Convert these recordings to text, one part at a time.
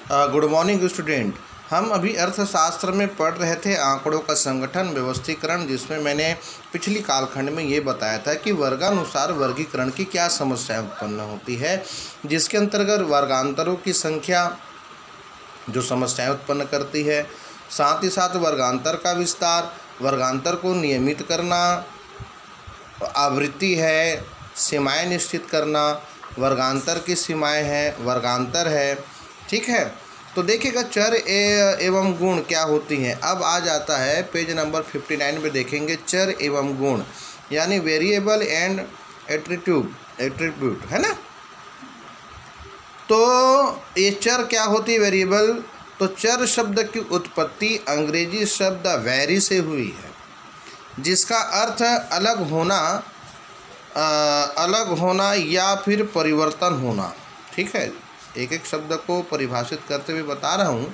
Good morning student. हम अभी अर्थशास्त्र में पढ़ रहे थे आंकड़ों का संगठन व्यवस्थीकरण, जिसमें मैंने पिछली कालखंड में ये बताया था कि वर्गानुसार वर्गीकरण की क्या समस्याएं उत्पन्न होती है, जिसके अंतर्गत वर्गांतरों की संख्या जो समस्याएं उत्पन्न करती है, साथ ही साथ वर्गांतर का विस्तार, वर्गांतर को नियमित करना, आवृत्ति है, सीमाएं निश्चित करना, वर्गांतर की सीमाएं हैं, वर्गांतर है। ठीक है, तो देखिएगा चर एवं गुण क्या होती हैं। अब आ जाता है पेज नंबर 59 में, देखेंगे चर एवं गुण यानी वेरिएबल एंड एट्रीब्यूट, है ना। तो ये चर क्या होती है, वेरिएबल। तो चर शब्द की उत्पत्ति अंग्रेजी शब्द वेरी से हुई है, जिसका अर्थ अलग होना या फिर परिवर्तन होना। ठीक है, एक एक शब्द को परिभाषित करते हुए बता रहा हूँ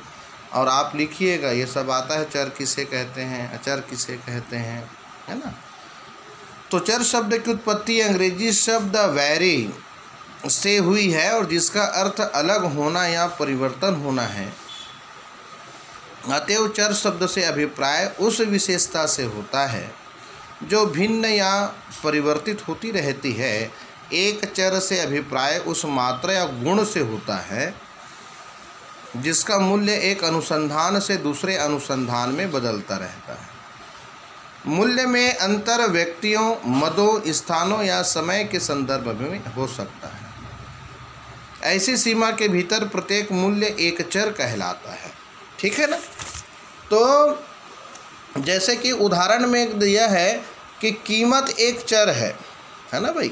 और आप लिखिएगा। ये सब आता है, चर किसे कहते हैं, अचर किसे कहते हैं, है ना। तो चर शब्द की उत्पत्ति अंग्रेजी शब्द वेरी से हुई है और जिसका अर्थ अलग होना या परिवर्तन होना है। अतएव चर शब्द से अभिप्राय उस विशेषता से होता है जो भिन्न या परिवर्तित होती रहती है। एक चर से अभिप्राय उस मात्रा या गुण से होता है जिसका मूल्य एक अनुसंधान से दूसरे अनुसंधान में बदलता रहता है। मूल्य में अंतर व्यक्तियों, मदों, स्थानों या समय के संदर्भ में हो सकता है। ऐसी सीमा के भीतर प्रत्येक मूल्य एक चर कहलाता है। ठीक है ना। तो जैसे कि उदाहरण में दिया है कि कीमत एक चर है ना भाई।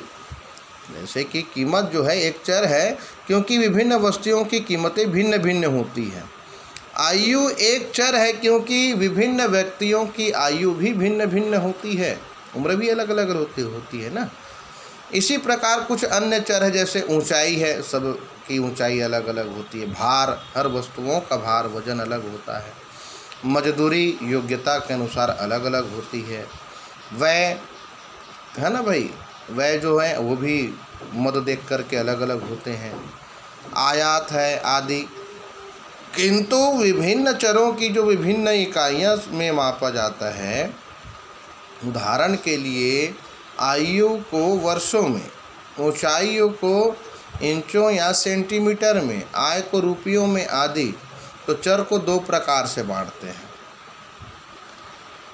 जैसे कि कीमत जो है एक चर है, क्योंकि विभिन्न वस्तुओं की कीमतें भिन्न भिन्न होती हैं। आयु एक चर है, क्योंकि विभिन्न व्यक्तियों की आयु भी भिन्न भिन्न होती है, उम्र भी अलग अलग होती है ना। इसी प्रकार कुछ अन्य चर है, जैसे ऊंचाई है, सब की ऊंचाई अलग अलग होती है। भार, हर वस्तुओं का भार, वजन अलग होता है। मजदूरी योग्यता के अनुसार अलग अलग होती है। व्यय, है ना भाई, व्यय जो है वो भी मद देख करके अलग अलग होते हैं। आयात है आदि। किंतु विभिन्न चरों की जो विभिन्न इकाइयों में मापा जाता है, उदाहरण के लिए आयु को वर्षों में, ऊंचाई को इंचों या सेंटीमीटर में, आय को रुपयों में आदि, तो चर को दो प्रकार से बांटते हैं।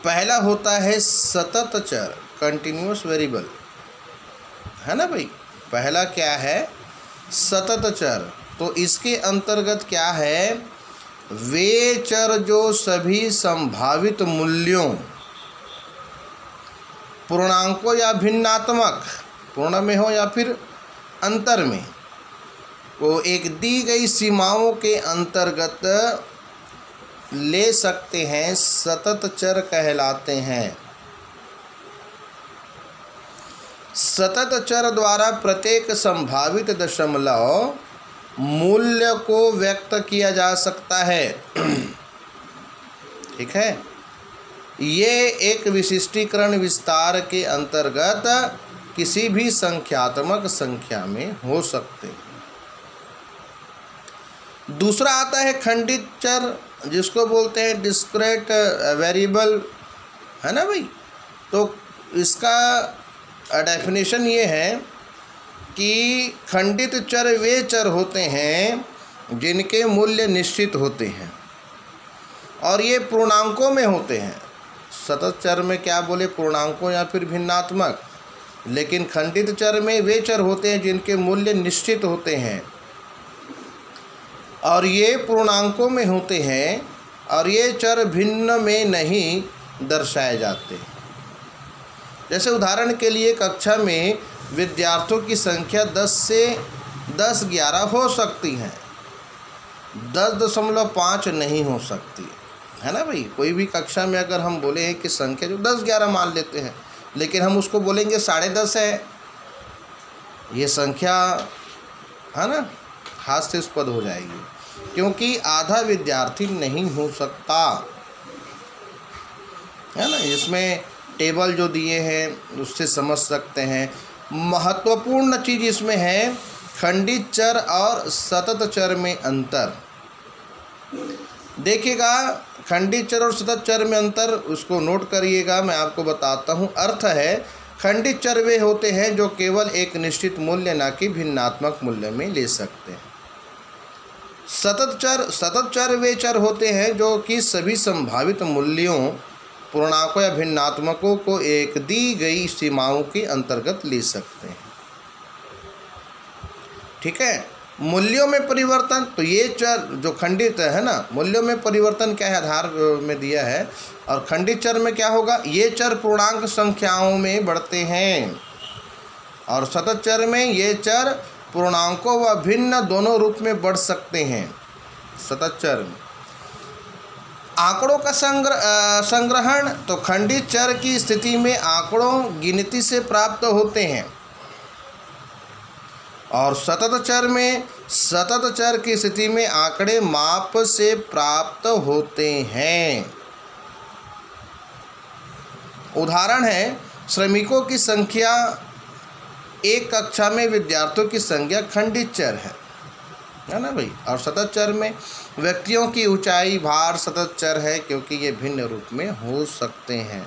पहला होता है सतत चर, कंटिन्यूअस वेरिएबल, है ना भाई। पहला क्या है, सतत चर। तो इसके अंतर्गत क्या है, वे चर जो सभी संभावित मूल्यों, पूर्णांकों या भिन्नात्मक, पूर्ण में हो या फिर अंतर में, को एक दी गई सीमाओं के अंतर्गत ले सकते हैं, सतत चर कहलाते हैं। सतत चर द्वारा प्रत्येक संभावित दशमलव मूल्य को व्यक्त किया जा सकता है। ठीक है, ये एक विशिष्टीकरण विस्तार के अंतर्गत किसी भी संख्यात्मक संख्या में हो सकते हैं। दूसरा आता है खंडित चर, जिसको बोलते हैं डिस्क्रीट वेरिएबल, है ना भाई। तो इसका डेफिनेशन ये है कि खंडित चर वे चर होते हैं जिनके मूल्य निश्चित होते हैं और ये पूर्णांकों में होते हैं। सतत चर में क्या बोले, पूर्णांकों या फिर भिन्नात्मक, लेकिन खंडित चर में वे चर होते हैं जिनके मूल्य निश्चित होते हैं और ये पूर्णांकों में होते हैं और ये चर भिन्न में नहीं दर्शाए जाते। जैसे उदाहरण के लिए कक्षा में विद्यार्थियों की संख्या 10 से 10-11 हो सकती हैं, 10.5 नहीं हो सकती, है ना भाई। कोई भी कक्षा में अगर हम बोले हैं कि संख्या जो 10-11 मान लेते हैं, लेकिन हम उसको बोलेंगे 10.5 है, ये संख्या, है ना, हास्यास्पद हो जाएगी, क्योंकि आधा विद्यार्थी नहीं हो सकता, है ना। इसमें टेबल जो दिए हैं उससे समझ सकते हैं। महत्वपूर्ण चीज़ इसमें है खंडित चर और सतत चर में अंतर। देखिएगा, खंडित चर और सतत चर में अंतर उसको नोट करिएगा, मैं आपको बताता हूँ। अर्थ है, खंडित चर वे होते हैं जो केवल एक निश्चित मूल्य न कि भिन्नात्मक मूल्य में ले सकते हैं। सतत चर वे चर होते हैं जो कि सभी संभावित मूल्यों, पूर्णांकों या भिन्नात्मकों को एक दी गई सीमाओं के अंतर्गत ले सकते हैं। ठीक है, मूल्यों में परिवर्तन, तो ये चर जो खंडित है ना, मूल्यों में परिवर्तन क्या है, आधार में दिया है, और खंडित चर में क्या होगा, ये चर पूर्णांक संख्याओं में बढ़ते हैं, और सतत चर में ये चर पूर्णांकों व भिन्न दोनों रूप में बढ़ सकते हैं। सतत चर में आंकड़ों का संग्रहण, तो खंडित चर की स्थिति में आंकड़ों गिनती से प्राप्त होते हैं, और सतत चर की स्थिति में आंकड़े माप से प्राप्त होते हैं। उदाहरण है, श्रमिकों की संख्या एक कक्षा में विद्यार्थियों की संख्या खंडित चर है ना भाई। और सतत चर में व्यक्तियों की ऊंचाई, भार सतत चर है, क्योंकि ये भिन्न रूप में हो सकते हैं।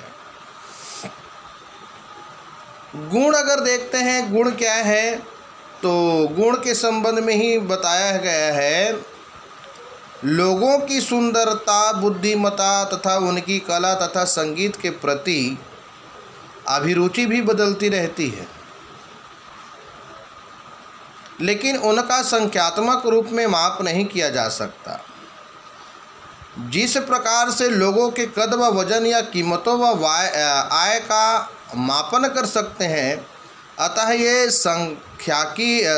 गुण अगर देखते हैं, गुण क्या है, तो गुण के संबंध में ही बताया गया है, लोगों की सुंदरता, बुद्धिमत्ता तथा उनकी कला तथा संगीत के प्रति अभिरुचि भी बदलती रहती है, लेकिन उनका संख्यात्मक रूप में माप नहीं किया जा सकता। जिस प्रकार से लोगों के कद व वजन या कीमतों व आय का मापन कर सकते हैं, अतः ये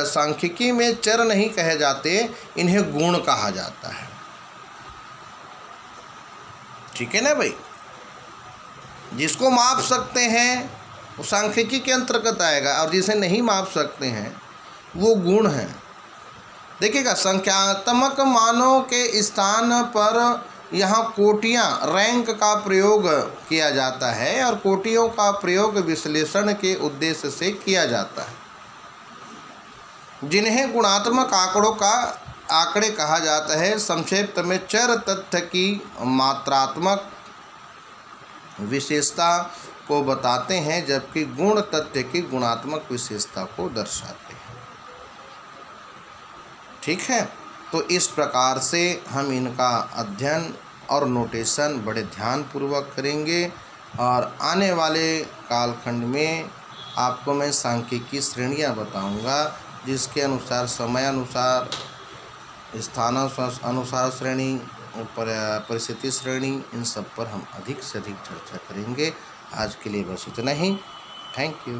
सांख्यिकी में चर नहीं कहे जाते, इन्हें गुण कहा जाता है। ठीक है ना भाई, जिसको माप सकते हैं वो सांख्यिकी के अंतर्गत आएगा, और जिसे नहीं माप सकते हैं वो गुण है। देखिएगा, संख्यात्मक मानों के स्थान पर यहाँ कोटियाँ, रैंक का प्रयोग किया जाता है, और कोटियों का प्रयोग विश्लेषण के उद्देश्य से किया जाता है, जिन्हें गुणात्मक आंकड़े कहा जाता है। संक्षेप में चर तथ्य की मात्रात्मक विशेषता को बताते हैं, जबकि गुण तथ्य की गुणात्मक विशेषता को दर्शाते हैं। ठीक है, तो इस प्रकार से हम इनका अध्ययन और नोटेशन बड़े ध्यानपूर्वक करेंगे, और आने वाले कालखंड में आपको मैं सांख्यिकी श्रेणियाँ बताऊंगा, जिसके अनुसार समय अनुसार, स्थानानुसार श्रेणी, परिस्थिति श्रेणी, इन सब पर हम अधिक से अधिक चर्चा करेंगे। आज के लिए बस इतना ही। Thank you.